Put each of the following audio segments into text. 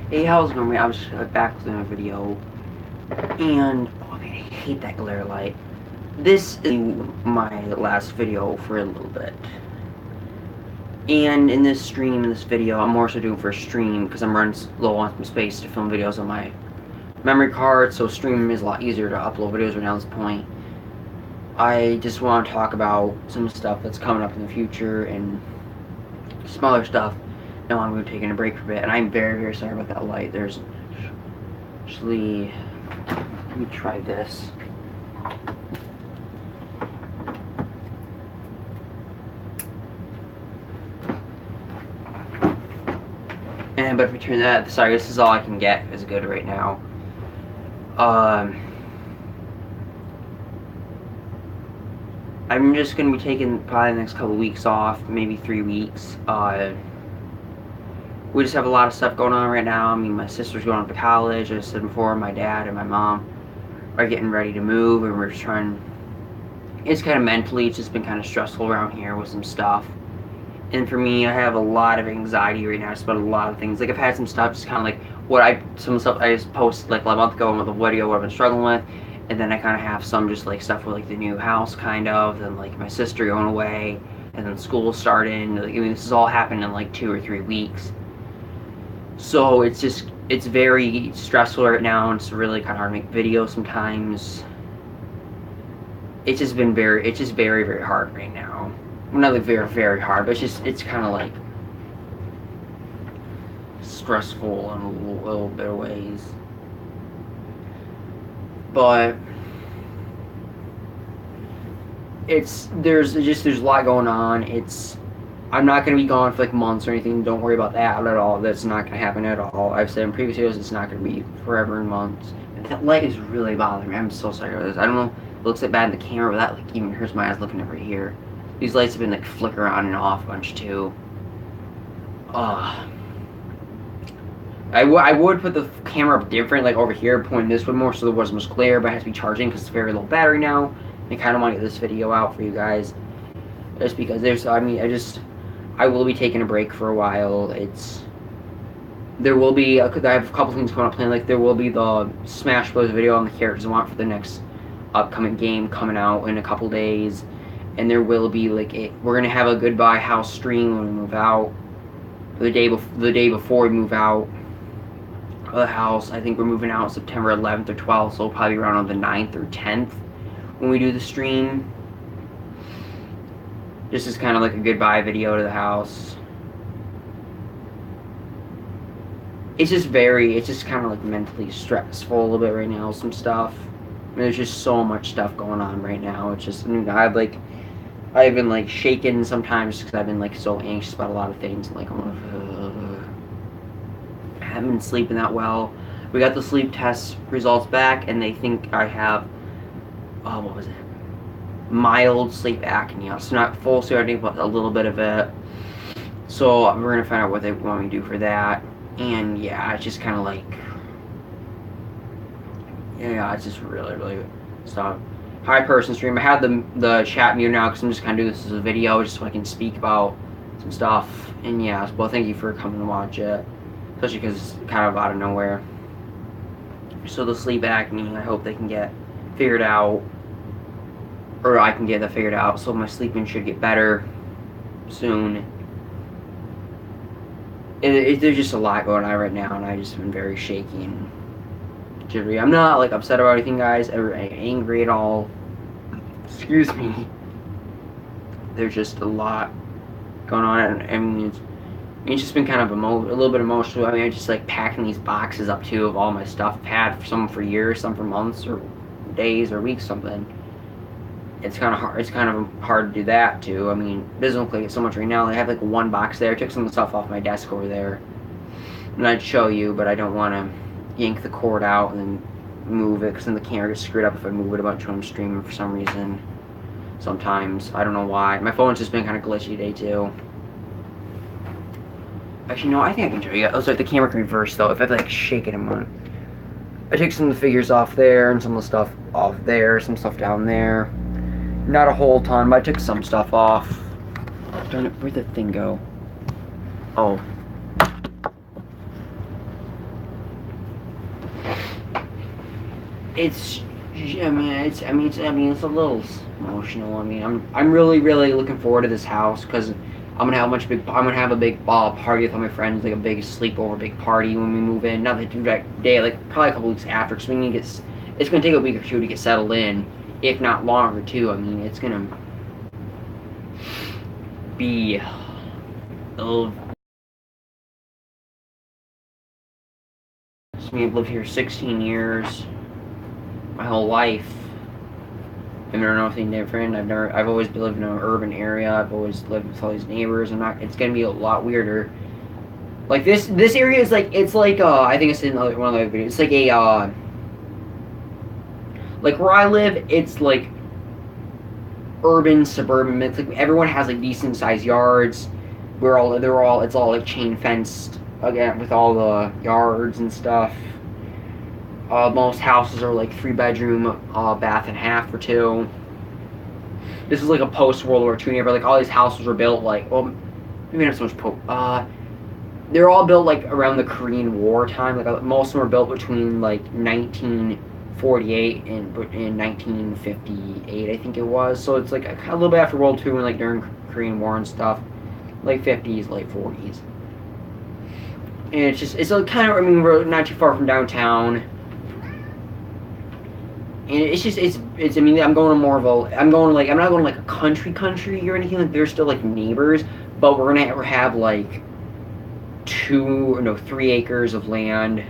Hey, how's it going? I was back with another video, and oh man, I hate that glare light. This is my last video for a little bit, and in this video, I'm more so doing for a stream because I'm running low on some space to film videos on my memory card, so stream is a lot easier to upload videos right now at this point. I just want to talk about some stuff that's coming up in the future and some other stuff. Now I'm going to be taking a break for a bit, and I'm very, very sorry about that light. There's actually, let me try this. But if we turn that, sorry, this is all I can get is good right now. I'm just going to be taking probably the next couple of weeks off, maybe 3 weeks. We just have a lot of stuff going on right now. I mean, my sister's going off to college. As I said before, my dad and my mom are getting ready to move, and we're just trying. It's kind of mentally, it's just been kind of stressful around here with some stuff. And for me, I have a lot of anxiety right now just about a lot of things. Like, I've had some stuff, just kind of like some stuff I just posted like a month ago with a video what I've been struggling with. And then I kind of have some just like stuff with like the new house, kind of, and like my sister going away, and then school starting. Like, I mean, this has all happened in like 2 or 3 weeks. So it's very stressful right now, and it's really kind of hard to make videos sometimes. It's just very, very hard right now. Well, not like very, very hard, but it's kind of like stressful in a little bit of ways. But there's a lot going on. I'm not going to be gone for like months or anything. Don't worry about that at all. That's not going to happen at all. I've said in previous videos it's not going to be forever and months. And that light is really bothering me. I'm so sorry about this. I don't know. It looks like bad in the camera, but that like even hurts my eyes looking over here. These lights have been like flickering on and off a bunch too. I would put the camera up different, like over here, pointing this way more so there wasn't much glare, but it has to be charging because it's very low battery now. I kind of want to get this video out for you guys, just because I will be taking a break for a while. I have a couple things coming up planned. Like, there will be the Smash Bros. Video on the characters I want for the next upcoming game coming out in a couple days, and there will be we're gonna have a goodbye house stream when we move out. The day before we move out of the house. I think we're moving out September 11th or 12th, so it'll probably be around on the 9th or 10th when we do the stream. This is kind of like a goodbye video to the house. It's just kind of like mentally stressful a little bit right now, some stuff. There's just so much stuff going on right now. It's just, I've been like shaking sometimes because I've been like so anxious about a lot of things. Like, I haven't been sleeping that well. We got the sleep test results back, and they think I have, what was it? Mild sleep apnea. It's not full sleep, but a little bit of it. So we're gonna find out what they want me to do for that. And yeah, it's just kind of like, yeah, it's just really, really stuff. Hi person stream. I have the chat mute now because I'm just kind of doing this as a video just so I can speak about some stuff. And yeah, well, thank you for coming to watch it, especially because it's kind of out of nowhere. So the sleep apnea, I hope they can get figured out, or I can get that figured out, so my sleeping should get better soon. There's just a lot going on right now, and I've just been very shaky and jittery. I'm not like upset about anything, guys, or angry at all. Excuse me. There's just a lot going on, and I mean, it's just been kind of a little bit emotional. I mean, I just like packing these boxes up too of all my stuff. I've had some for years, some for months or days or weeks, something. It's kind of hard. It's kind of hard to do that too. I mean, it doesn't look like it's so much right now. I have like one box there. I took some of the stuff off my desk over there, and I'd show you, but I don't want to yank the cord out and then move it because then the camera gets screwed up if I move it a bunch when I'm streaming for some reason. Sometimes I don't know why. My phone's just been kind of glitchy today too. Actually, no, I think I can show you. Oh, sorry, the camera can reverse though. If I like shake it a moment. I took some of the figures off there and some of the stuff off there, some stuff down there. Not a whole ton, but I took some stuff off. Darn it, where'd the thing go? Oh. it's it's a little emotional. I mean, I'm really really looking forward to this house because I'm gonna have a big party with all my friends, like a big sleepover, big party when we move in. Not the direct day, like probably a couple weeks after, because we need to get. It's gonna take a week or two to get settled in, if not longer too. I mean, it's gonna be. Oh, I mean, I've lived here 16 years, my whole life. I've never known anything different. I've always lived in an urban area. I've always lived with all these neighbors. It's gonna be a lot weirder. Like this area is like, it's like, I think it's in one of the other videos. It's like like where I live, it's like urban, suburban. It's like everyone has like decent sized yards. It's all like chain fenced again with all the yards and stuff. Most houses are like 3 bedroom, bath and half or two. This is like a post World War II neighborhood. Like all these houses were built like, well, maybe not so much they're all built like around the Korean War time. Like most of them were built between like 1948 and 1958, I think it was. So it's like a little bit after World War II and like during Korean War and stuff, like 50s, late 40s. And it's a kind of, I mean, we're not too far from downtown. And it's I mean, I'm not going to like a country or anything. Like there's still like neighbors, but we're gonna have like 3 acres of land.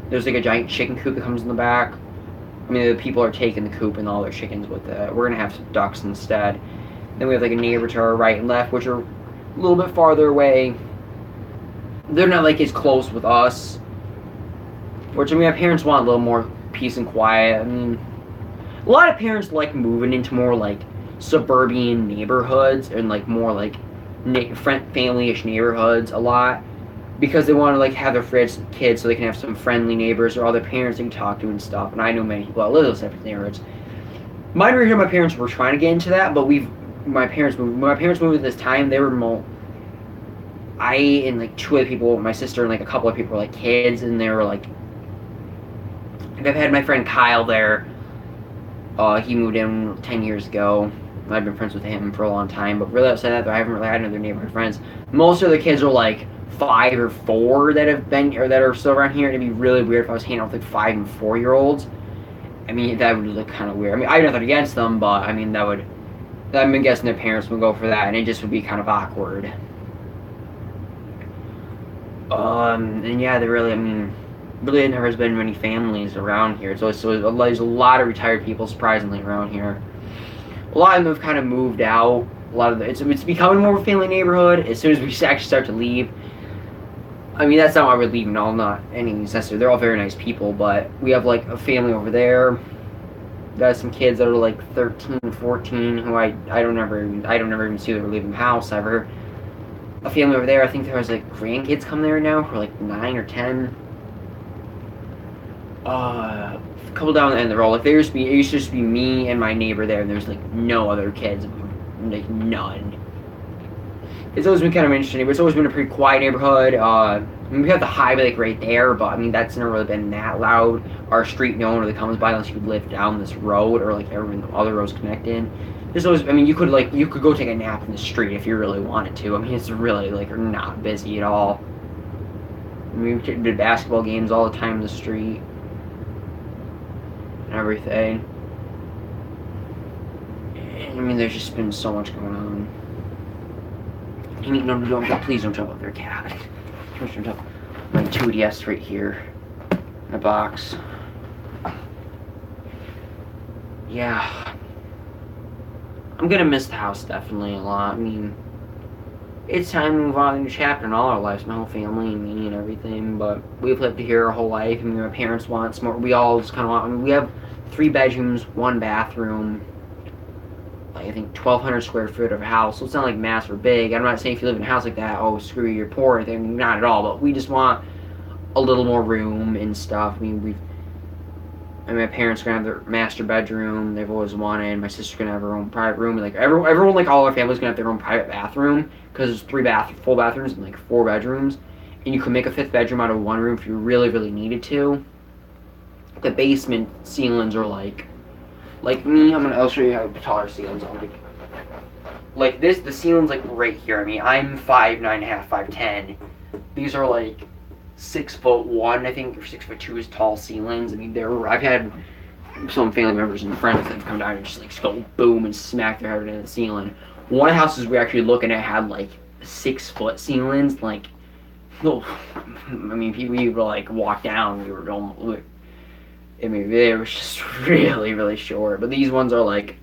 There's like a giant chicken coop that comes in the back. I mean, the people are taking the coop and all their chickens with it. We're gonna have some ducks instead. Then we have like a neighbor to our right and left, which are a little bit farther away. They're not like as close with us. Which, I mean, my parents want a little more peace and quiet. I mean, a lot of parents like moving into more like suburban neighborhoods and like more like family-ish neighborhoods a lot, because they want to like have their kids so they can have some friendly neighbors or other parents they can talk to and stuff. And I know many people that live in those types of neighborhoods. My parents were trying to get into that, but when my parents moved at this time, they were I and like 2 other people, my sister and like a couple of people were like kids, and they were like, I've had my friend Kyle there. He moved in 10 years ago. I've been friends with him for a long time, but really outside that, though, I haven't really had any other neighborhood friends. Most of the kids are like 5 or 4 that have been or that are still around here. It'd be really weird if I was hanging out with like 5 and 4-year-olds. I mean, that would look kind of weird. I mean, I have nothing against them, but I mean, I'm guessing their parents would go for that, and it just would be kind of awkward. And yeah, really never has been many families around here. So there's a lot of retired people, surprisingly, around here. A lot of them have kind of moved out. It's becoming more of a family neighborhood as soon as we actually start to leave. I mean, that's not why we're leaving. All not any necessary. They're all very nice people, but we have like a family over there. Got some kids that are like 13, 14, who I don't ever even see them leaving the house ever. A family over there. I think there was like grandkids come there now who are like 9 or 10. A couple down the end of the road. Like it used to just be me and my neighbor there, and there's like no other kids, like none. It's always been kind of interesting, but it's always been a pretty quiet neighborhood. I mean, we have the highway like right there, but I mean that's never really been that loud. Our street no one really comes by unless you live down this road or like every other roads connected. There's always, I mean, you could go take a nap in the street if you really wanted to. I mean, it's really like not busy at all. I mean, we did basketball games all the time in the street and everything. I mean, there's just been so much going on. Please don't jump up there, cat. Please don't jump. My 2DS right here in a box. Yeah. I'm gonna miss the house definitely a lot. I mean, it's time to move on to a new chapter in all our lives, my whole family and me and everything, but we've lived here our whole life. I mean, my parents want some more. We all just kind of want, I mean, we have 3 bedrooms, 1 bathroom, like I think 1,200 square foot of a house, so it's not like massive or big. I'm not saying if you live in a house like that, oh, screw you, you're poor or anything, not at all, but we just want a little more room and stuff. I mean, my parents are gonna have their master bedroom. They've always wanted. My sister's gonna have her own private room. Like everyone, like all our family's gonna have their own private bathroom because there's 3 full bathrooms and like 4 bedrooms. and you could make a fifth bedroom out of one room if you really needed to. The basement ceilings are like me. I'll show you how tall our ceilings are. Like this, the ceiling's like right here. I mean, I'm 5'9.5", 5'10". These are like 6'1", I think, or 6'2" is tall ceilings. I mean, I've had some family members and friends that have come down and just like go boom and smack their head into the ceiling. One of the houses we were actually looking at had like 6-foot ceilings. Like, no, I mean, we would like walk down. We were almost. I mean, they were just really short. But these ones are like,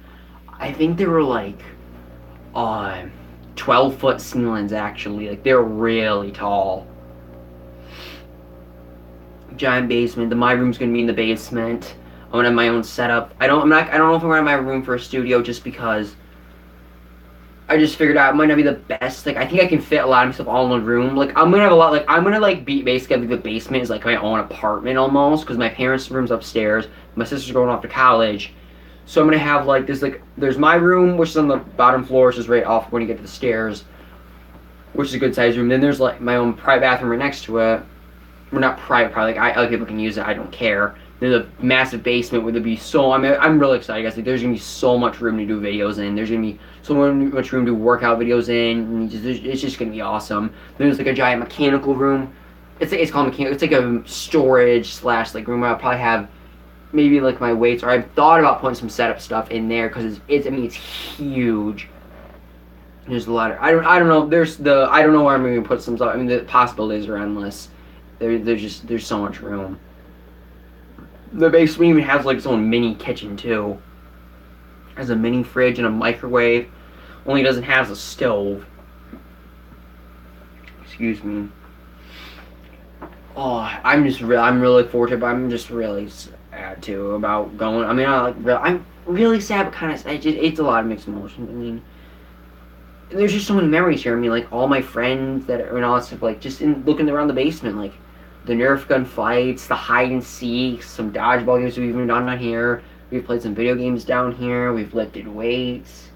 I think they were like 12-foot ceilings actually. Like they're really tall. Giant basement. My room's gonna be in the basement. I'm gonna have my own setup. I don't know if I'm gonna have my room for a studio just because I just figured out it might not be the best. Like I think I can fit a lot of stuff all in one room. Like I'm gonna have a lot. Like I'm gonna like be basically like the basement is like my own apartment almost because my parents' room's upstairs. My sister's going off to college, so I'm gonna have like this like there's my room which is on the bottom floor, which is right off when you get to the stairs, which is a good sized room. Then there's like my own private bathroom right next to it. We're not private, probably like other people can use it. I don't care. There's a massive basement where there'll be so. I mean, I'm really excited, guys. Like, there's gonna be so much room to do videos in. There's gonna be so much room to do workout videos in. And it's just gonna be awesome. There's like a giant mechanical room. It's called mechanical. It's like a storage slash like room where I'll probably have maybe like my weights. Or I've thought about putting some setup stuff in there because I mean it's huge. There's a lot of I don't know. I don't know where I'm gonna put some stuff. I mean the possibilities are endless. There's so much room. The basement even has like its own mini kitchen too. It has a mini fridge and a microwave. Only it doesn't have a stove. Excuse me. Oh, I'm really looking forward to it, but I'm just really sad too about going. I mean, I'm really sad, but kind of it's a lot of mixed emotions. I mean, there's just so many memories here. I mean, like all my friends and all that stuff. Like just looking around the basement, like. The Nerf gun fights, the hide and seek, some dodgeball games we've even done down here. We've played some video games down here. We've lifted weights.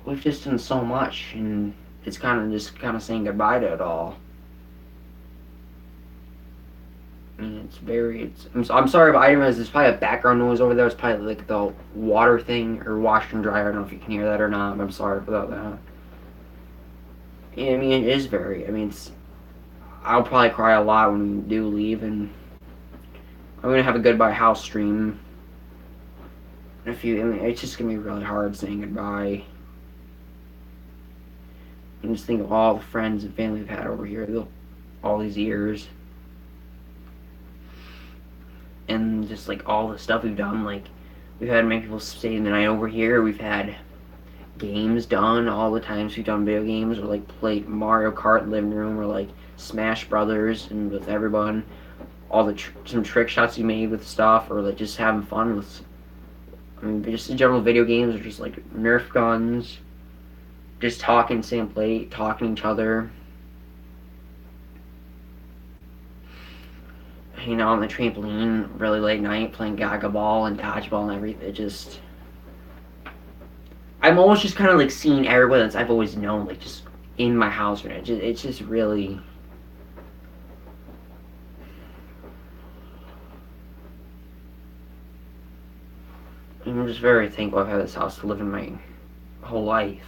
We've just done so much, and it's kind of saying goodbye to it all. I mean, I'm sorry, but I realize there's probably a background noise over there. It's probably like the water thing or washer and dryer. I don't know if you can hear that or not. But I'm sorry about that. Yeah, I mean, it is very. I mean, I'll probably cry a lot when we do leave, and I'm gonna have a goodbye house stream. I mean, it's just gonna be really hard saying goodbye. And just think of all the friends and family we've had over here all these years, and just like all the stuff we've done. Like we've had many people stay the night over here. We've had games done all the times we've done video games, or like played Mario Kart in the living room, or like Smash Brothers and with everyone, all the some trick shots you made with stuff, or like just having fun with. I mean, just in general video games, or just like Nerf guns, just talking, same plate, talking to each other. You know, on the trampoline, really late night, playing Gaga Ball and Dodgeball and everything. It just. I'm almost just kind of like seeing everyone that I've always known, like just in my house right now. It's just really. I'm just very thankful I've had this house to live in my whole life.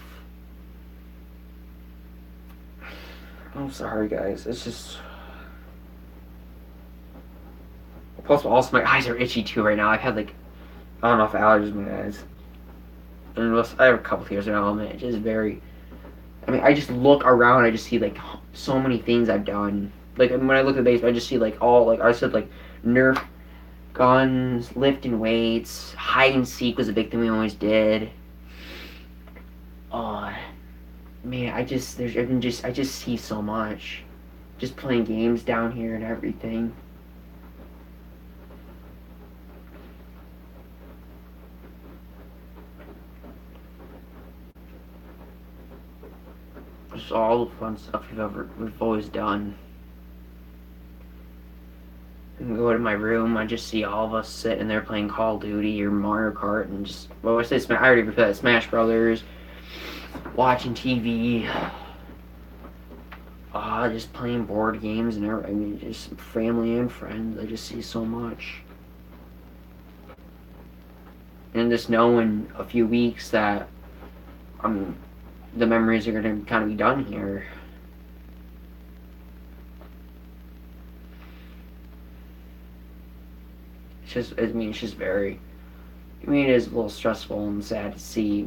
I'm sorry, guys. It's just. Plus, also my eyes are itchy too right now. I've had like, I don't know if allergies in my eyes. And I have a couple tears now, and it's just very. I mean, I just look around. I just see like so many things I've done. Like when I look at the basement, I just see like all like I said like Nerf guns, lifting weights, hide and seek was a big thing we always did. Oh man, I just see so much. Just playing games down here and everything. Just all the fun stuff we've always done. And go to my room, I just see all of us sitting there playing Call of Duty or Mario Kart and just I already played Smash Brothers, watching TV. just playing board games and everything. I mean, just family and friends. I just see so much. And just know in a few weeks that the memories are going to kind of be done here. It's just, it's just very, it is a little stressful and sad to see.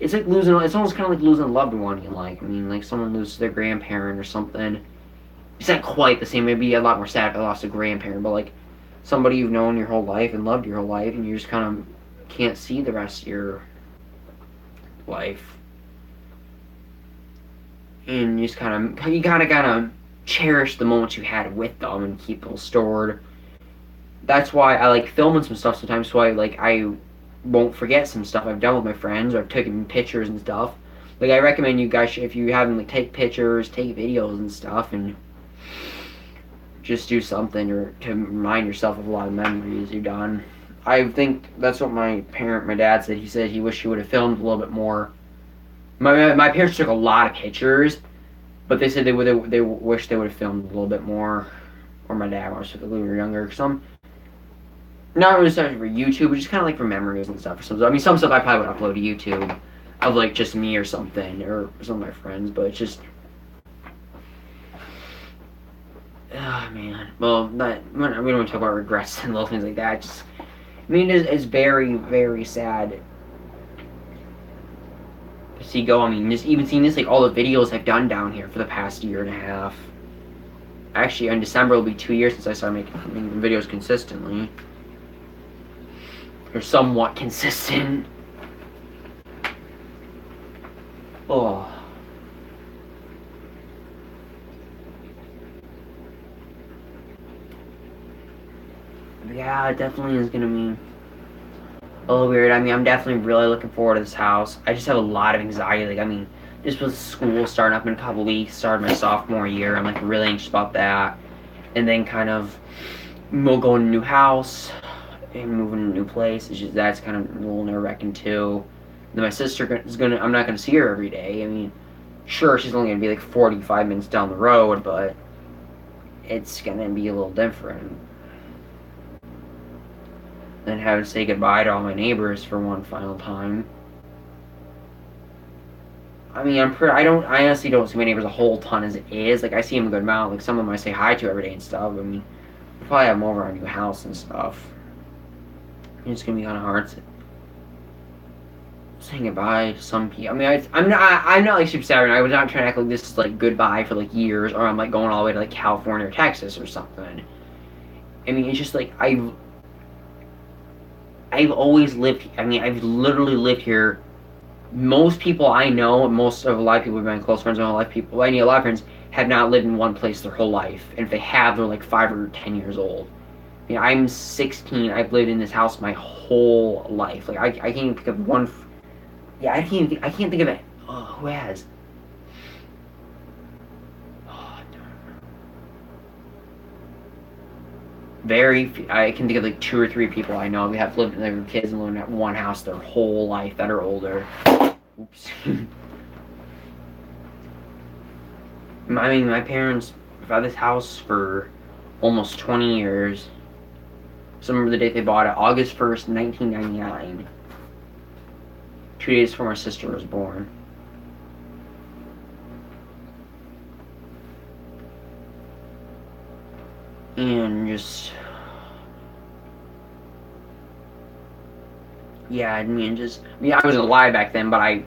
It's like losing, it's almost kind of like losing a loved one you like. Like someone loses their grandparent or something. It's not quite the same. It'd be a lot more sad if I lost a grandparent, but like somebody you've known your whole life and loved your whole life, and you just kind of can't see the rest of your life. And you just you gotta cherish the moments you had with them and keep those stored. That's why I like filming some stuff sometimes, so I won't forget some stuff I've done with my friends, or I've taken pictures and stuff. Like, I recommend you guys, if you have them, like, take pictures, take videos and stuff, and just do something or to remind yourself of a lot of memories you've done. I think that's what my dad said. He said he wished he would have filmed a little bit more. My parents took a lot of pictures, but they said they wish they would have filmed a little bit more. Or my dad was, when we were younger. Because I'm not really starting for YouTube, but just kind of like for memories and stuff. Some stuff I probably would upload to YouTube of like just me or something, or some of my friends, but it's just, man. Well, we don't want to talk about regrets and little things like that. It's very, very sad to see go. Just even seeing this, like all the videos I've done down here for the past year and a half. Actually, in December it'll be 2 years since I started making videos consistently. Or somewhat consistent. Oh. Yeah, it definitely is gonna be a little weird. I'm definitely really looking forward to this house. I just have a lot of anxiety. Just with school starting up in a couple weeks, started my sophomore year, I'm like really anxious about that. And then kind of we'll go in a new house and moving to a new place. That's kind of a little nerve-wracking too. Then my sister I'm not gonna see her every day. Sure, she's only gonna be like 45 minutes down the road, but it's gonna be a little different. Then having to say goodbye to all my neighbors for one final time. I honestly don't see my neighbors a whole ton as it is. Like, I see them a good amount. Like, some of them I say hi to every day and stuff. We'll probably have them over our new house and stuff. It's gonna be kind of hard to saying goodbye to some people. I'm not like super sad. I was not trying to act like this is like goodbye for like years, or I'm like going all the way to like California or Texas or something. It's just like I've always lived. I've literally lived here. Most people I know, a lot of people have been close friends, and a lot of people I know, a lot of friends have not lived in one place their whole life, and if they have, they're like 5 or 10 years old. I'm 16. I've lived in this house my whole life. Like, I can't even think of one. Yeah, I can't think of it. Oh, who has? Oh, I can think of like 2 or 3 people I know. We have lived, they were kids and lived in one house their whole life that are older. Oops. My parents have had this house for almost 20 years. So I remember the date they bought it, August 1st, 1999. 2 days before my sister was born. And just... Yeah, I wasn't alive back then, but I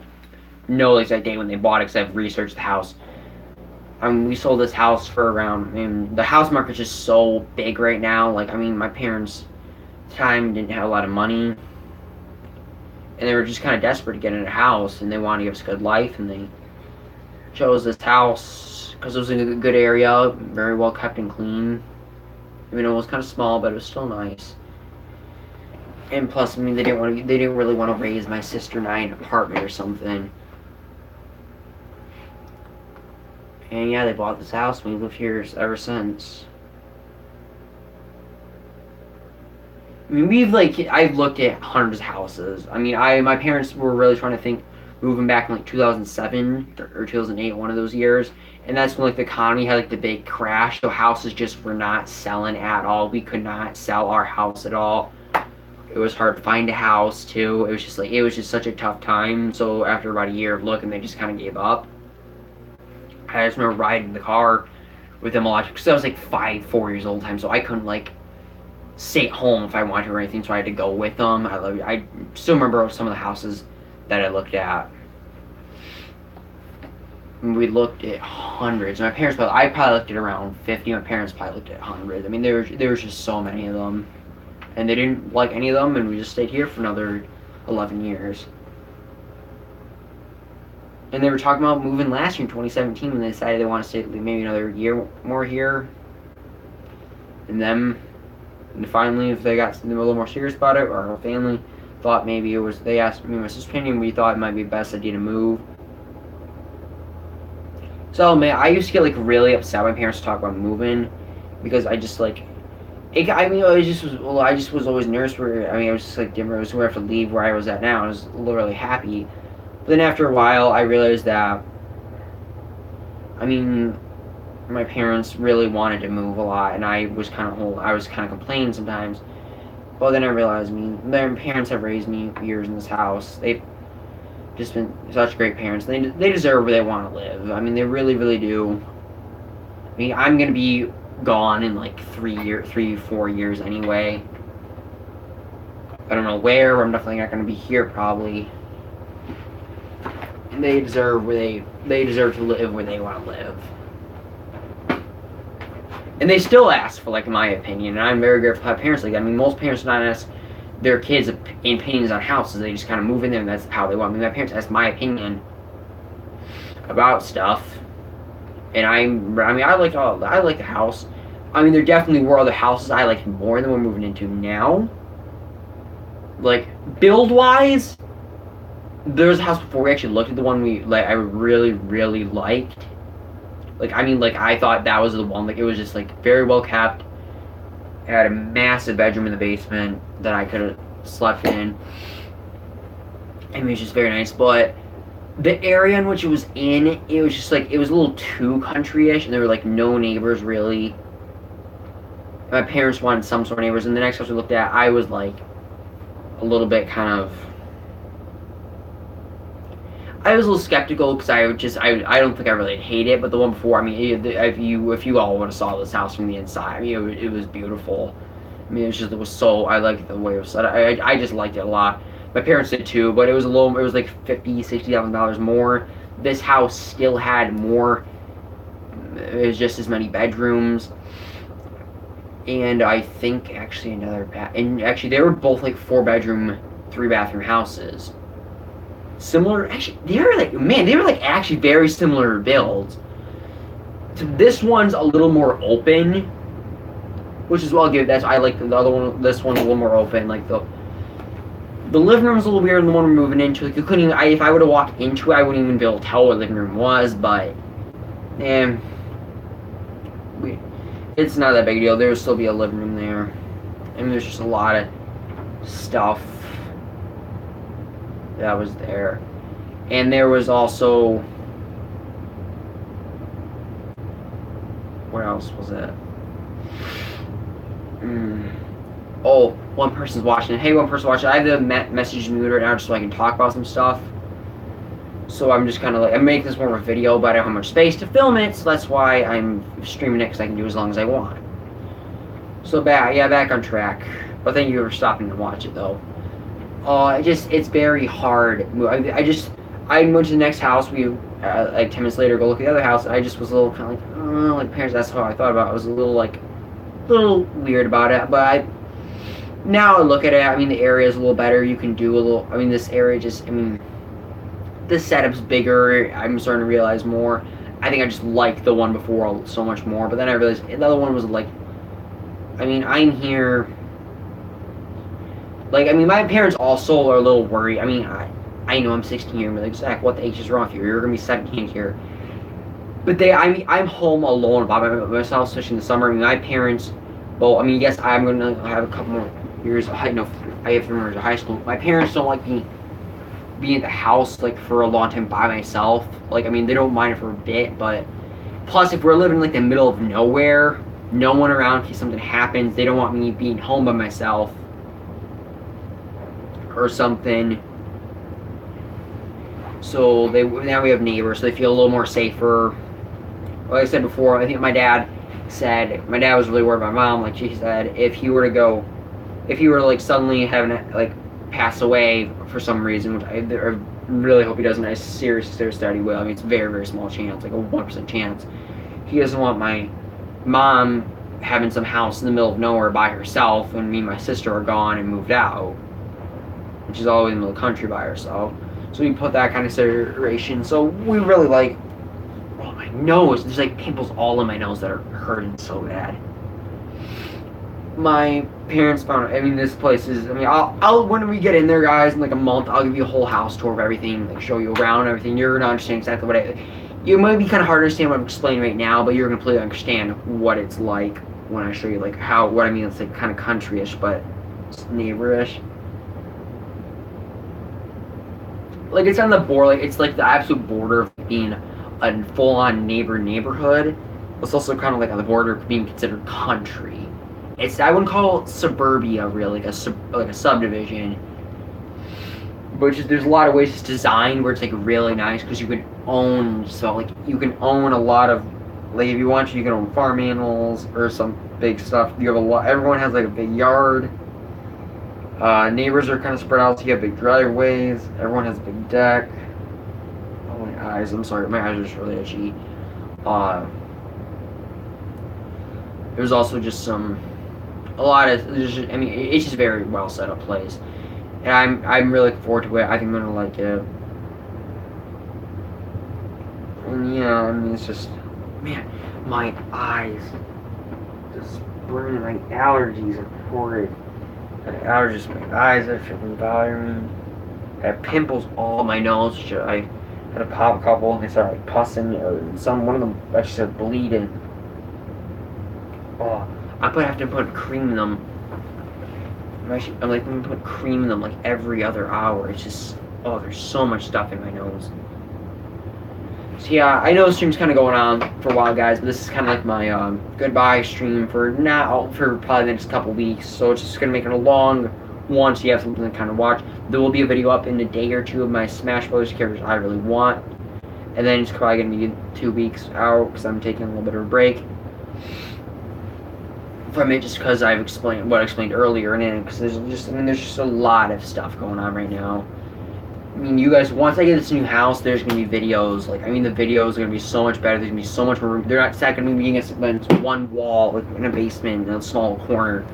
know the exact day when they bought it because I've researched the house. We sold this house for around... the house market's just so big right now. My parents' time didn't have a lot of money. And they were just kind of desperate to get in a house, and they wanted to give us a good life, and they chose this house because it was in a good area, very well kept and clean. It was kind of small, but it was still nice. And plus, they didn't really want to raise my sister and I in an apartment or something. And yeah, they bought this house, and we've lived here ever since. I've looked at hundreds of houses. My parents were really trying to think, moving back in like 2007 or 2008, one of those years. And that's when like the economy had like the big crash, so houses just were not selling at all. We could not sell our house at all. It was hard to find a house too. It was just such a tough time. So after about a year of looking, they just kind of gave up. I just remember riding in the car with them a lot because I was like 4 years old at the time, so I couldn't like stay at home if I wanted to or anything. So I had to go with them. I still remember some of the houses that I looked at. We looked at hundreds. My parents I probably looked at around 50. My parents probably looked at hundreds. I mean, there was just so many of them, and they didn't like any of them, and we just stayed here for another 11 years. And they were talking about moving last year in 2017 when they decided they want to stay maybe another year more here. And then, finally, if they got a little more serious about it, or our family thought maybe it was, they asked me my sister's opinion, we thought it might be the best idea to move. So, man, I used to get, like, really upset when my parents talk about moving, because I just, like, I just was always nervous I was just, like, different. I was going to have to leave where I was at now. I was literally happy. But then after a while, I realized that, I mean, my parents really wanted to move a lot, and I was kind of complaining sometimes. But then I realized, their parents have raised me years in this house. They've just been such great parents. They deserve where they want to live. I mean, they really, really do. I mean, I'm gonna be gone in like 4 years anyway. I don't know where. I'm definitely not gonna be here probably. And they deserve to live where they want to live. And they still ask for like my opinion, and I'm very grateful to have parents like that. I mean, most parents do not ask their kids' opinions on houses. They just kind of move in there, and that's how they want. I mean, my parents ask my opinion about stuff, and I like the house. I mean, there definitely were other houses I liked more than we're moving into now. Like build wise, there was a house before we actually looked at the one I really, really liked. I thought that was the one. Like, it was just like very well kept. It had a massive bedroom in the basement that I could have slept in. I mean, it was just very nice. But the area in which it was in, it was just like, it was a little too country-ish, and there were like no neighbors really. My parents wanted some sort of neighbors, and the next house we looked at, I was like a little bit kind of, I was a little skeptical because I don't think I really hate it, but the one before, I mean, if you all would have saw this house from the inside, I mean, it was beautiful. I mean, it was so, I liked the way it was set. I just liked it a lot. My parents did too, but it was like $50,000-$60,000 more. This house still had more. It was just as many bedrooms, and I think actually another and actually they were both like 4-bedroom, 3-bathroom houses. Similar, actually, they were like actually very similar builds. So this one's a little more open, which is well good. I like the other one. This one's a little more open. Like the living room's a little weird than the one we're moving into. Like you couldn't even, if I would have walked into it, I wouldn't even be able to tell what the living room was. But, it's not that big a deal. There would still be a living room there. I mean, there's just a lot of stuff that was there. And there was also, where else was it? Oh, one person's watching. Hey, one person watching. I have the message muted right now just so I can talk about some stuff. So I'm just kind of like, I'm making this more of a video, but I don't have much space to film it, so that's why I'm streaming it, because I can do as long as I want. So back on track. But thank you for stopping to watch it, though. It's very hard. I went to the next house. We, like 10 minutes later, go look at the other house, and I just was a little kind of like parents, that's how I thought about it. I was a little weird about it, but now I look at it, I mean, the area is a little better. You can do a little, I mean, this area just, I mean, this setup's bigger. I'm starting to realize more. I think I just like the one before so much more, but then I realized the other one was like, I mean, I'm here, like, I mean, my parents also are a little worried. I mean, I know I'm 16 here, and they're like, Zach, what the H is wrong with you? You're gonna be 17 here. But I'm home alone by myself, especially in the summer. I mean, my parents, well, I mean, yes, I'm gonna have a couple more years. I have 3 more years of high school. My parents don't like me being at the house like for a long time by myself. Like, I mean, they don't mind it for a bit, but plus if we're living like the middle of nowhere, no one around in case something happens, they don't want me being home by myself or something. So now we have neighbors, so they feel a little more safer. Like I said before, I think my dad was really worried about my mom. Like she said, if he were to like suddenly have like pass away for some reason, which I really hope he doesn't. I seriously doubt he will. I mean, it's a very, very small chance, like a 1% chance. He doesn't want my mom having some house in the middle of nowhere by herself when me and my sister are gone and moved out, which is always in the middle of the country by herself. So we put that kind of consideration. So we really like, oh, my nose, there's like pimples all in my nose that are hurting so bad. My parents found, I mean, this place is, I mean, I'll when we get in there, guys, in like a month, I'll give you a whole house tour of everything, like show you around everything. You're gonna understand exactly what it might be kind of hard to understand what I'm explaining right now, but you're gonna completely understand what it's like when I show you, like, what I mean. It's like kind of country-ish, but it's neighbor-ish. Like, it's on the border, like, it's like the absolute border of being a full-on neighborhood. It's also kind of like on the border of being considered country. I wouldn't call it suburbia, really, like a subdivision. But there's a lot of ways it's designed where it's like really nice because you can own a lot of, like, if you want to, you can own farm animals or some big stuff. You have a lot. Everyone has like a big yard. Neighbors are kind of spread out, so you have big driveways. Everyone has a big deck. Oh, my eyes! I'm sorry, my eyes are just really itchy. There's also just I mean, it's just a very well set up place, and I'm really looking forward to it. I think I'm gonna like it. And yeah, I mean, it's just, man, my eyes just burning. My allergies are horrid. My allergies, my eyes are freaking bothering me. I have pimples all on my nose. I had to pop a couple, and they started like pussing, or one of them actually started bleeding. Oh, I have to put cream in them. I'm like, I'm gonna put cream in them like every other hour. It's just, oh, there's so much stuff in my nose. So yeah, I know the stream's kind of going on for a while, guys, but this is kind of like my goodbye stream for probably the next couple weeks. So it's just gonna make it a long one, so you have something to kind of watch. There will be a video up in a day or two of my Smash Bros. Characters I really want, and then it's probably gonna be 2 weeks out because I'm taking a little bit of a break from it, just because I've explained what I explained earlier, and because there's just a lot of stuff going on right now. I mean, you guys, once I get this new house, there's gonna be videos. Like, I mean, the videos are gonna be so much better. There's gonna be so much more room. They're not gonna be being against one wall, like in a basement, in a small corner,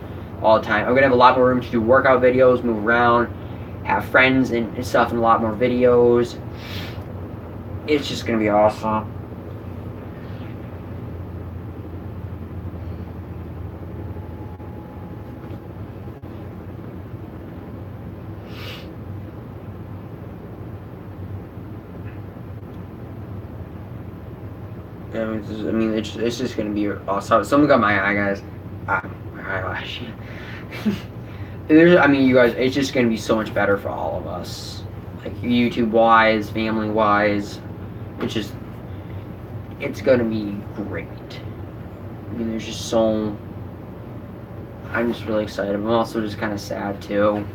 all the time. I'm gonna have a lot more room to do workout videos, move around, have friends and stuff, and a lot more videos. It's just gonna be awesome. I mean, it's just gonna be awesome. Someone got my eye, guys. My eyelash. I mean, you guys, it's just gonna be so much better for all of us, like YouTube wise, family wise. It's gonna be great. I mean, there's just so. I'm just really excited. I'm also just kind of sad too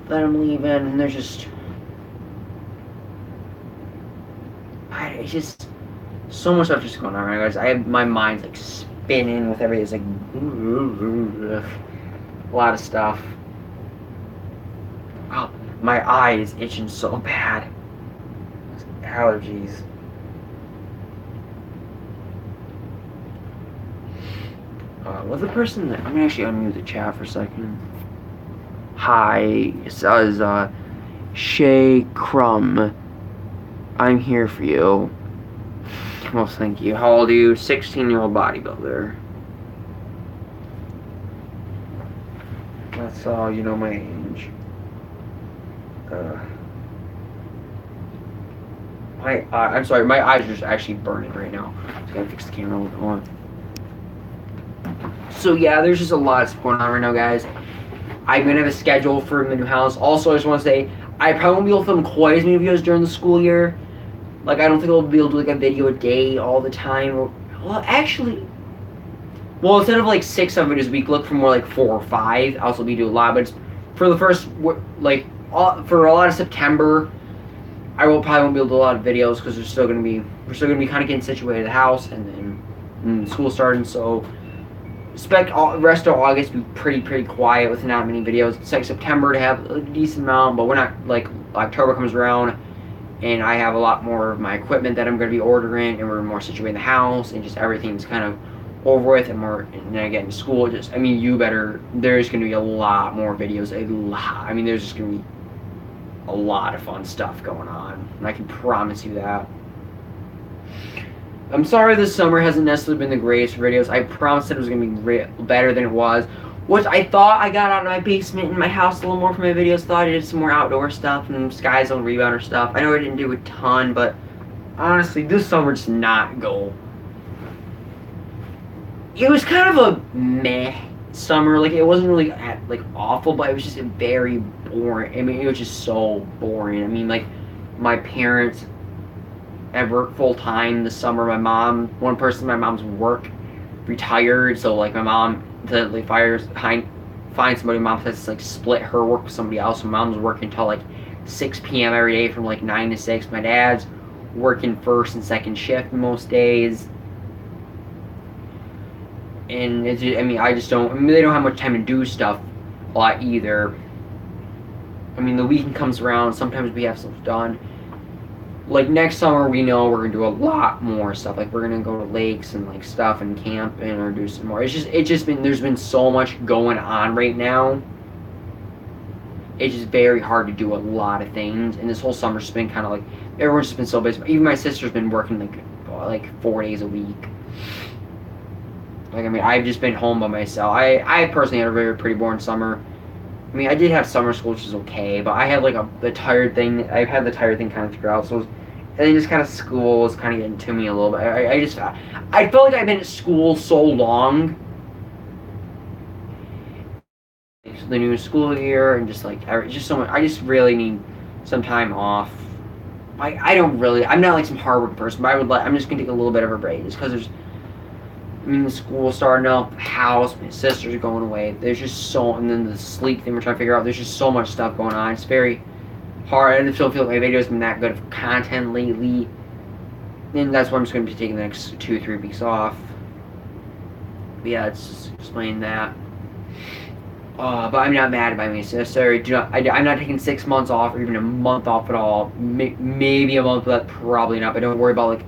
that I'm leaving, and there's just. It's just. So much stuff just going on right now, guys. My mind's like spinning with everything. It's like a lot of stuff. Oh, my eye is itching so bad. Allergies. What's the person that I'm gonna actually unmute the chat for a second. Hi, it says Shay Crumb. I'm here for you. Well, thank you. How old are you? 16-year-old bodybuilder. That's all. You know my age. I'm sorry. My eyes are just actually burning right now. Just gotta fix the camera a little bit more. So yeah, there's just a lot of stuff going on right now, guys. I'm gonna have a schedule for the new house. Also, I just want to say, I probably won't be able to film quite as many videos during the school year. Like, I don't think I'll be able to do like a video a day all the time. Well, actually, well, instead of like 6-7 videos a week, look for more like 4 or 5. I'll also be doing a lot, but it's for the first like for a lot of September, I probably won't be able to do a lot of videos because we're still gonna be kind of getting situated at the house, and then school starting. So expect the rest of August to be pretty quiet with not many videos. It's like September to have a decent amount, but we're not like October comes around, and I have a lot more of my equipment that I'm going to be ordering, and we're more situated in the house, and just everything's kind of over with, and then I get into school. There's going to be a lot more videos. I mean, there's just going to be a lot of fun stuff going on, and I can promise you that. I'm sorry this summer hasn't necessarily been the greatest for videos. I promised it was going to be better than it was. Which I thought I got out of my basement in my house a little more for my videos. Thought I did some more outdoor stuff and Sky Zone Rebounder stuff. I know I didn't do a ton, but honestly, this summer did not go. It was kind of a meh summer. Like, it wasn't really awful, but it was just very boring. I mean, it was just so boring. I mean, like, my parents at work full time this summer. My mom, one person in my mom's work retired, so like my mom to like find somebody. Mom has to like split her work with somebody else. My mom's working until like 6 p.m. every day from like 9 to 6. My dad's working first and second shift most days. And it's just, I mean, they don't have much time to do stuff a lot either. I mean, the weekend comes around, sometimes we have stuff done. Like next summer, we know we're gonna do a lot more stuff. Like we're gonna go to lakes and like stuff and camp or do some more. There's been so much going on right now. It's just very hard to do a lot of things. And this whole summer's just been kind of like everyone's just been so busy. Even my sister's been working like 4 days a week. Like I mean, I've just been home by myself. I personally had a pretty boring summer. I mean, I did have summer school, which is okay, but I had like the tired thing. I've had the tired thing kind of throughout, and then just kind of school was kind of getting to me a little bit. I felt like I've been at school so long. The new school year and just so much. I just really need some time off. I'm not like some hardworking person, but I'm just gonna take a little bit of a break just because the school starting up, house, my sister's going away. There's just and then the sleep thing we're trying to figure out. There's just so much stuff going on. It's very hard. I just don't feel like my video's been that good of content lately. And that's why I'm just going to be taking the next 2-3 weeks off. But yeah, it's just explain that. But I'm not mad at my sister. I'm not taking 6 months off or even a month off at all. Maybe a month, but probably not. But don't worry about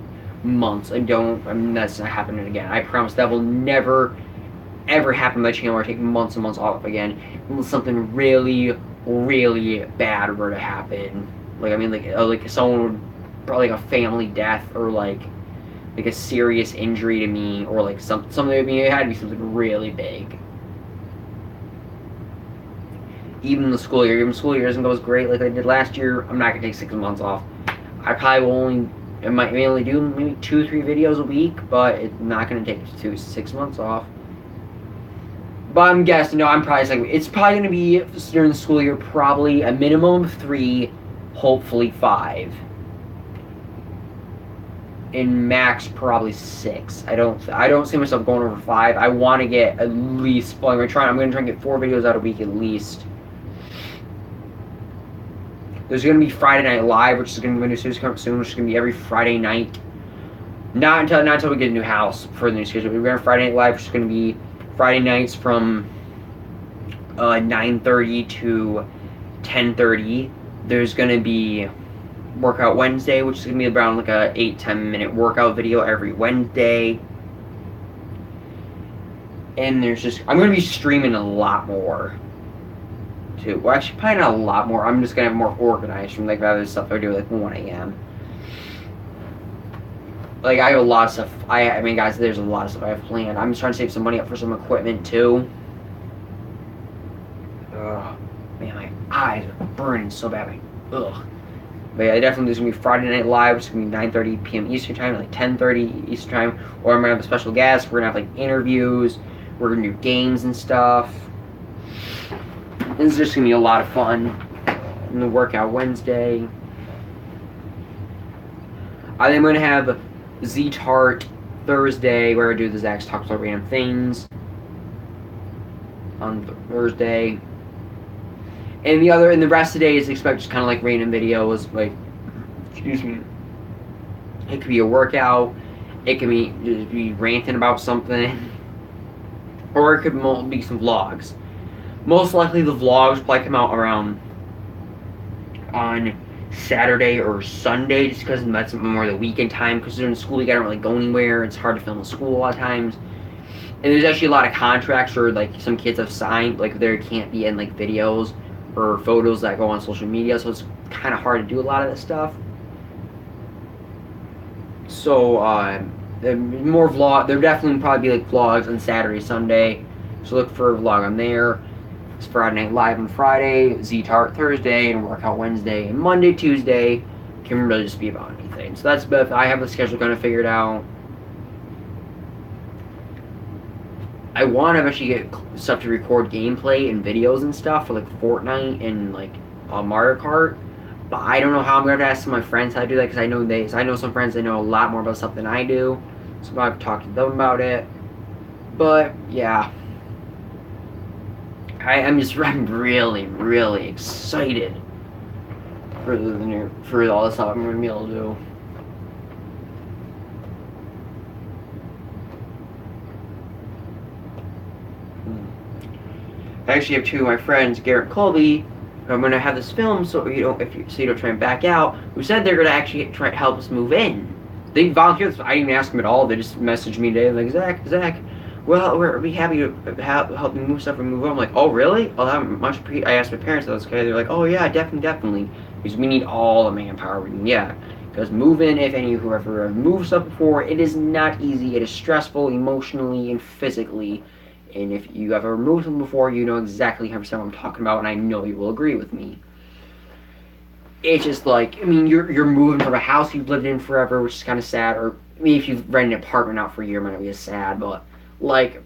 months. That's not happening again. I promise that will never ever happen on my channel where I take months and months off again unless something really bad were to happen. Like someone would probably like a family death or like a serious injury to me or like something. I mean, it had to be something really big. Even the school year doesn't go as great like I did last year. I'm not gonna take 6 months off. I probably will might only do maybe 2-3 videos a week, but it's not going to take 6 months off. But I'm guessing, it's probably going to be during the school year, probably a minimum of 3, hopefully 5. And max probably 6. I don't see myself going over 5. I want to get at least, I'm going to try and get 4 videos out a week at least. There's going to be Friday Night Live, which is going to be a new series coming up soon, which is going to be every Friday night. Not until we get a new house for the new series. We're going to have Friday Night Live, which is going to be Friday nights from 9:30 to 10:30. There's going to be Workout Wednesday, which is going to be around like a 8-10 minute workout video every Wednesday. And I'm going to be streaming a lot more. Well, actually, probably not a lot more. I'm just gonna have more organized from rather stuff I do at 1 a.m. I have a lot of stuff. I mean, guys, there's a lot of stuff I have planned. I'm just trying to save some money up for some equipment too. Ugh, man, my eyes are burning so bad. Ugh. But yeah, definitely there's gonna be Friday Night Live, which is gonna be 9:30 p.m. Eastern time, 10:30 Eastern time. Or I'm gonna have a special guest. We're gonna have interviews. We're gonna do games and stuff. This is just going to be a lot of fun. And the workout Wednesday. I'm going to have Z-Tart Thursday, where I do the Zach's Talks About Random Things on Thursday. And the rest of the day is expect just kind of like random videos, like, excuse me. It could be a workout, it could be just be ranting about something, or it could be some vlogs. Most likely the vlogs will probably come out around on Saturday or Sunday, just because that's more the weekend time, because during school week I don't really go anywhere, it's hard to film in school a lot of times. And there's actually a lot of contracts where like some kids have signed, like they can't be in like videos or photos that go on social media, so it's kind of hard to do a lot of this stuff. So more vlog. There definitely probably be like vlogs on Saturday, Sunday. So look for a vlog on there. It's Friday Night Live on Friday, Z-Tart Thursday, and Workout Wednesday. And Monday, Tuesday can really just be about anything. So that's about. I have the schedule kind of figured out. I want to eventually get stuff to record gameplay and videos and stuff for like Fortnite and like Mario Kart, but I don't know how. I'm gonna have to ask some of my friends how to do that, because I know some friends that know a lot more about stuff than I do, so I'll have to talk to them about it. But yeah, I'm really excited for all the stuff I'm gonna be able to do. I actually have two of my friends, Garrett Colby, who I'm going to have this film so you don't try and back out, who said they're going to actually try to help us move in. They volunteered. I didn't even ask them at all. They just messaged me today like, Zach, well, we'll be happy to help you move stuff and move on. I'm like, oh, really? Well, I asked my parents, those guys, they're like, oh, yeah, definitely. Because we need all the manpower we can get. Because moving, if any of you have ever moved stuff before, it is not easy. It is stressful emotionally and physically. And if you have ever moved them before, you know exactly 100% what I'm talking about, and I know you will agree with me. It's just like, I mean, you're moving from a house you've lived in forever, which is kind of sad, or I mean, if you've rented an apartment out for a year, it might not be as sad, but like,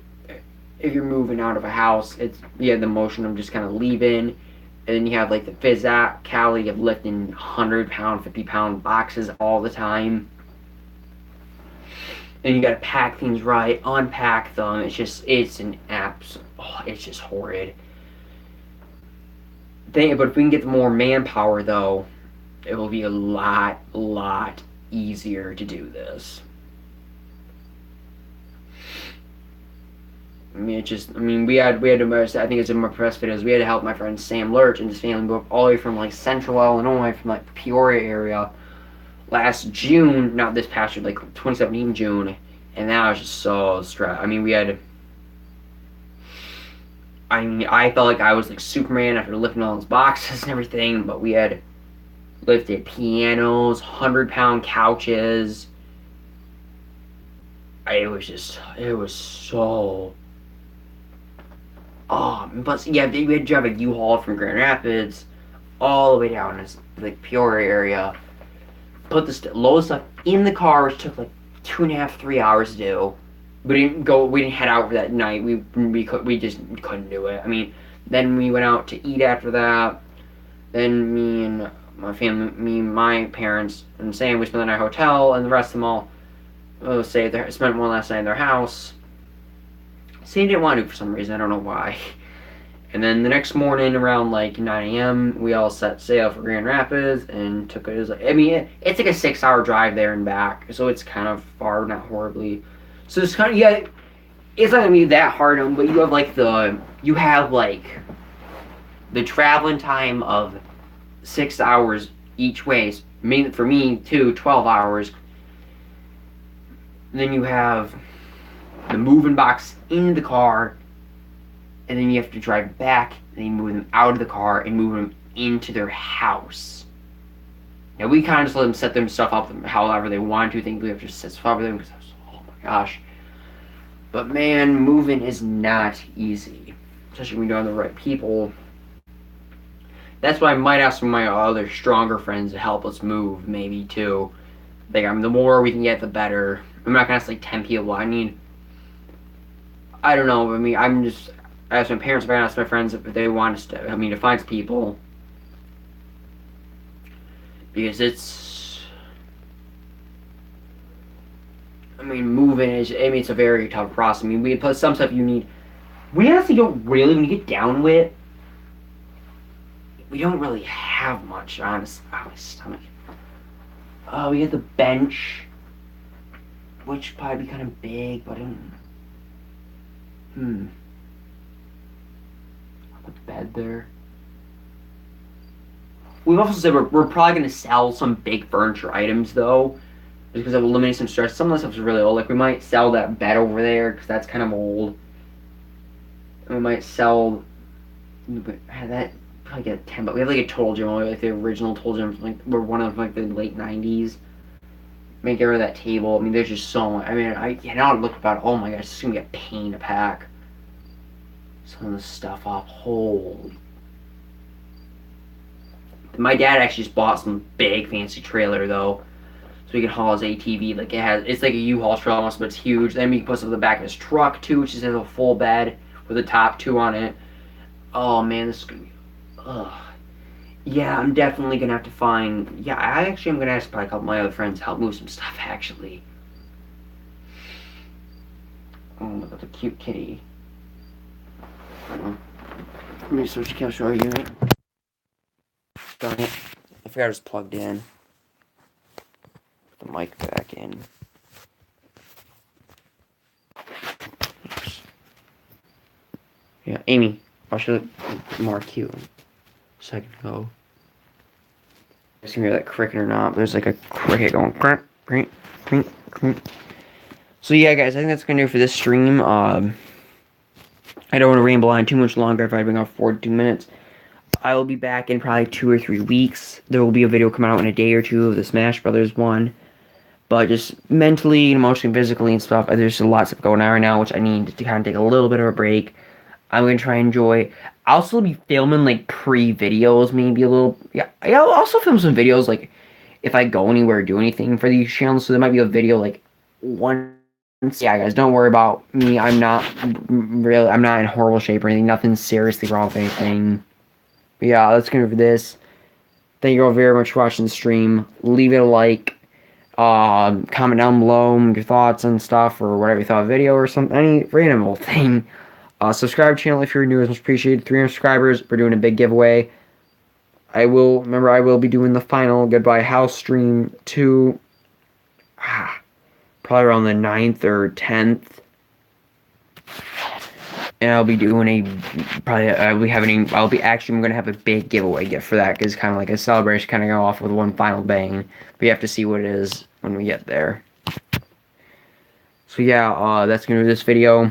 if you're moving out of a house, you have the emotion of just kind of leaving, and then you have like the physicality of lifting 100-pound, 50-pound boxes all the time. And you gotta pack things right, unpack them. It's just horrid. But if we can get more manpower, though, it will be a lot easier to do this. I mean, we had to, I think it's in my press videos, we had to help my friend Sam Lurch and his family move all the way from, like, central Illinois, from, like, the Peoria area, last June, not this past year, like 2017 June, and that was just so stressed. I mean, I felt like I was like Superman after lifting all those boxes and everything, but we had lifted pianos, 100-pound couches. It was so... but yeah, we had to drive a U-Haul from Grand Rapids all the way down to the Peoria area. Put the load stuff in the car, which took like 2.5, 3 hours to do. We didn't head out for that night. We just couldn't do it. I mean, then we went out to eat after that. Then me and my family, my parents, and Sam, we spent the night at a hotel, and the rest of them all spent one last night in their house. Sam didn't want to for some reason. I don't know why. And then the next morning, around like 9 a.m., we all set sail for Grand Rapids and took it. It's like a 6-hour drive there and back, so it's kind of far, not horribly. So it's kind of, yeah, it's not gonna be that hard on, but you have like the traveling time of 6 hours each way. For me, too, 12 hours. And then you have the moving box in the car. And then you have to drive back, and then move them out of the car and move them into their house. Now, we kind of just let them set their stuff up however they want to. I think we have to set stuff up for them because, oh my gosh. But man, moving is not easy, especially when you don't have the right people. That's why I might ask some of my other stronger friends to help us move, maybe too. Like, the more we can get, the better. I'm not gonna ask like 10 people. I don't know. I mean, I asked my parents, if I asked my friends if they want us to find people. because it's, I mean, moving is, I mean, it's a very tough process. I mean, we plus some stuff you need. We honestly don't really, when you get down to it, we don't really have much, honestly. Oh, my stomach. We have the bench, which would probably be kind of big, but I'll put the bed there. We've also said we're probably going to sell some big furniture items, though, just because of eliminating some stress. Some of the stuff is really old. Like, we might sell that bed over there, because that's kind of old. And we might sell that, probably get 10, but we have like a total gym, like the original total gym, like we're one of like the late 90s. Make get rid of that table. I mean, there's just so much. I mean, now I look about it, oh my gosh, this is gonna be a pain to pack some of this stuff up. Holy. My dad actually just bought some big fancy trailer though, so he can haul his ATV. Like it's like a U-Haul trailer almost, but it's huge. Then he can put stuff in the back of his truck too, which is a full bed with the top two on it. Oh man, this is gonna be. Ugh. Yeah, I'm definitely gonna have to find. Yeah, I actually am gonna ask probably a couple of my other friends to help move some stuff. Actually. Oh my god, the cute kitty. Let me switch the camera show you. Darn it! I forgot it was plugged in. Put the mic back in. Oops. Yeah, Amy, I'll show it more cute. A second ago. I can hear that cricket or not, but there's like a cricket going crink, crink, crink, crink. So yeah, guys, I think that's gonna do it for this stream. I don't want to ramble on too much longer if I've been off 42 minutes. I will be back in probably 2 or 3 weeks. There will be a video coming out in a day or two of the Smash Brothers one. But just mentally, emotionally, physically, and stuff, there's a lot of stuff going on right now, which I need to kind of take a little bit of a break. I'm going to try and enjoy. I'll still be filming, like, pre-videos, maybe a little. Yeah, I'll also film some videos, like, if I go anywhere or do anything for these channels. So there might be a video, like, once. Yeah, guys, don't worry about me. I'm not in horrible shape or anything. Nothing seriously wrong with anything. But yeah, that's going to be for this. Thank you all very much for watching the stream. Leave it a like. Comment down below your thoughts and stuff, or whatever you thought of the video, or something, any random old thing. Subscribe to the channel if you're new, it's much appreciated. 300 subscribers, we're doing a big giveaway. I will be doing the final Goodbye House stream too. Probably around the 9th or 10th. And I'll be doing I'm gonna have a big giveaway gift for that, because kind of like a celebration, kind of go off with one final bang. But you have to see what it is when we get there. So yeah, that's gonna be this video.